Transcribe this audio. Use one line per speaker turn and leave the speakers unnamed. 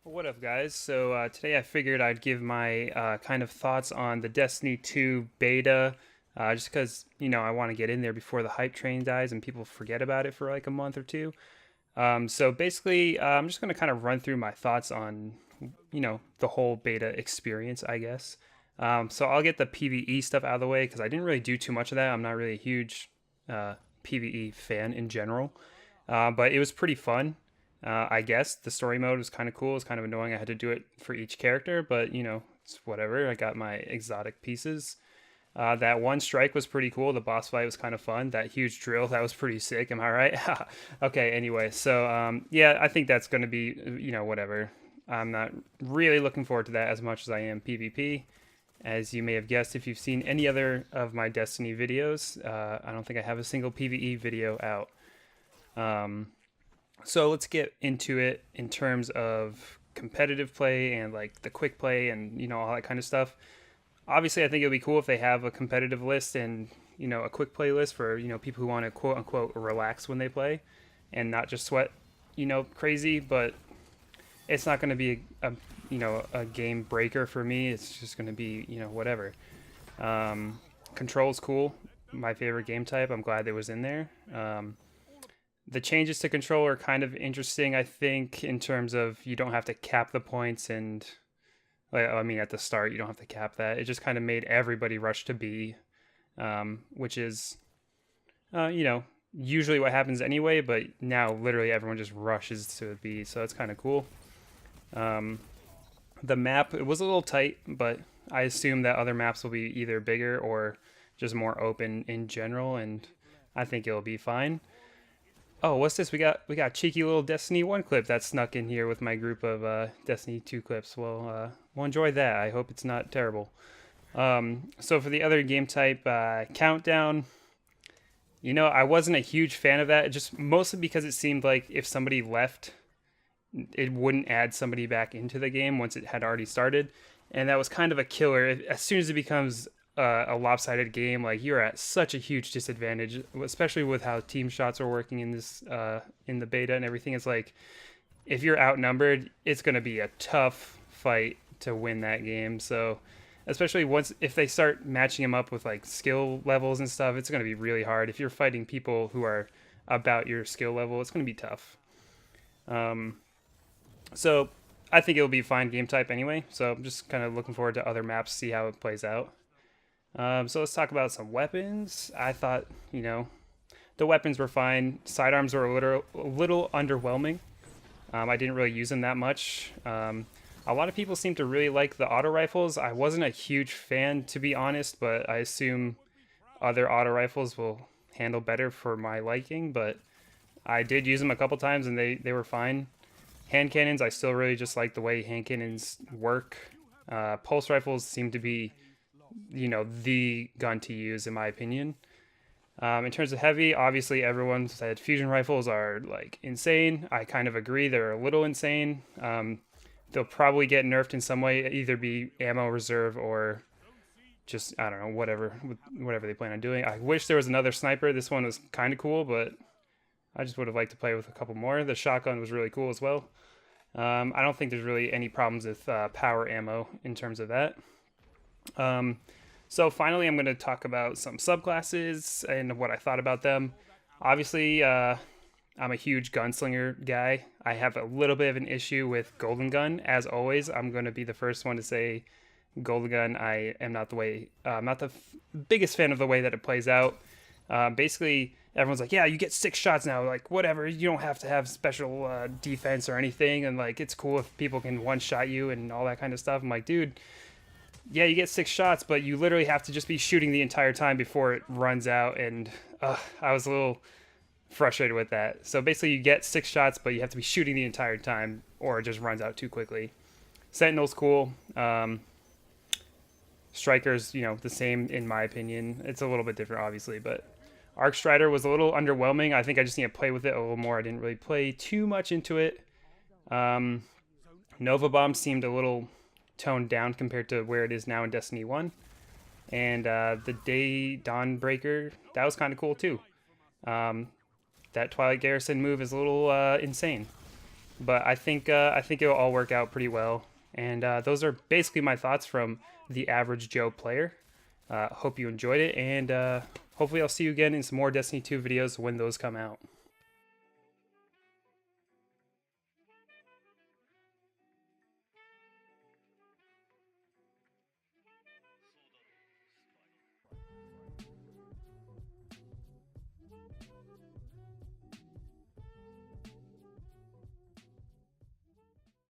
What up, guys? So today I figured I'd give my kind of thoughts on the Destiny 2 beta, just because I want to get in there before the hype train dies and people forget about it for like a month or two. So basically, I'm just gonna kind of run through my thoughts on the whole beta experience, I guess. So I'll get the PVE stuff out of the way because I didn't really do too much of that. I'm not really a huge PVE fan in general, but it was pretty fun. I guess the story mode was kind of cool. It's kind of annoying. I had to do it for each character, but it's whatever. I got my exotic pieces. That one strike was pretty cool. The boss fight was kind of fun. That huge drill, that was pretty sick. Am I right? Okay, anyway, so yeah, I think that's going to be, whatever. I'm not really looking forward to that as much as I am PvP. As you may have guessed, if you've seen any other of my Destiny videos, I don't think I have a single PvE video out. So let's get into it in terms of competitive play and like the quick play and all that kind of stuff. Obviously, I think it would be cool if they have a competitive list and a quick play list for people who want to quote unquote relax when they play and not just sweat crazy. But it's not going to be a game breaker for me. It's just going to be whatever. Control's cool. My favorite game type. I'm glad it was in there. The changes to control are kind of interesting, I think, in terms of you don't have to cap the points and, like, I mean, at the start, you don't have to cap that. It just kind of made everybody rush to B, which is, usually what happens anyway, but now literally everyone just rushes to B, so it's kind of cool. The map, it was a little tight, but I assume that other maps will be either bigger or just more open in general, and I think it'll be fine. Oh, what's this? We got a cheeky little Destiny 1 clip that snuck in here with my group of Destiny 2 clips. Well, we'll enjoy that. I hope it's not terrible. So for the other game type, Countdown, I wasn't a huge fan of that, just mostly because it seemed like if somebody left, it wouldn't add somebody back into the game once it had already started. And that was kind of a killer. As soon as it becomes a lopsided game, like you're at such a huge disadvantage, especially with how team shots are working in this in the beta and everything. It's like if you're outnumbered, it's going to be a tough fight to win that game. So especially once if they start matching them up with like skill levels and stuff, it's going to be really hard. If you're fighting people who are about your skill level, it's going to be tough. So I think it'll be a fine game type anyway. So I'm just kind of looking forward to other maps, see how it plays out. So let's talk about some weapons. I thought, the weapons were fine. Sidearms were a little underwhelming. I didn't really use them that much. A lot of people seem to really like the auto rifles. I wasn't a huge fan, to be honest, but I assume other auto rifles will handle better for my liking. But I did use them a couple times and they were fine. Hand cannons, I still really just like the way hand cannons work. Pulse rifles seem to be the gun to use in my opinion. In terms of heavy, obviously everyone said fusion rifles are like insane. I kind of agree, they're a little insane. They'll probably get nerfed in some way, either be ammo reserve or just, I don't know, whatever they plan on doing. I wish there was another sniper. This one was kind of cool, but I just would have liked to play with a couple more. The shotgun was really cool as well. I don't think there's really any problems with power ammo in terms of that. So finally, I'm going to talk about some subclasses and what I thought about them. Obviously, I'm a huge gunslinger guy. I have a little bit of an issue with Golden Gun. As always, I'm going to be the first one to say Golden Gun. I am not not the biggest fan of the way that it plays out. Basically, everyone's like, yeah, you get 6 shots now. Like, whatever. You don't have to have special defense or anything. And, like, it's cool if people can one-shot you and all that kind of stuff. I'm like, dude, yeah, you get 6 shots, but you literally have to just be shooting the entire time before it runs out. And I was a little frustrated with that. So basically, you get 6 shots, but you have to be shooting the entire time or it just runs out too quickly. Sentinel's cool. Striker's, the same in my opinion. It's a little bit different, obviously, but Arc Strider was a little underwhelming. I think I just need to play with it a little more. I didn't really play too much into it. Nova Bomb seemed a little toned down compared to where it is now in Destiny 1. And the Day Dawn Breaker, that was kind of cool too. That Twilight Garrison move is a little insane. but I think it'll all work out pretty well. And those are basically my thoughts from the average Joe player. Hope you enjoyed it, and hopefully I'll see you again in some more Destiny 2 videos when those come out.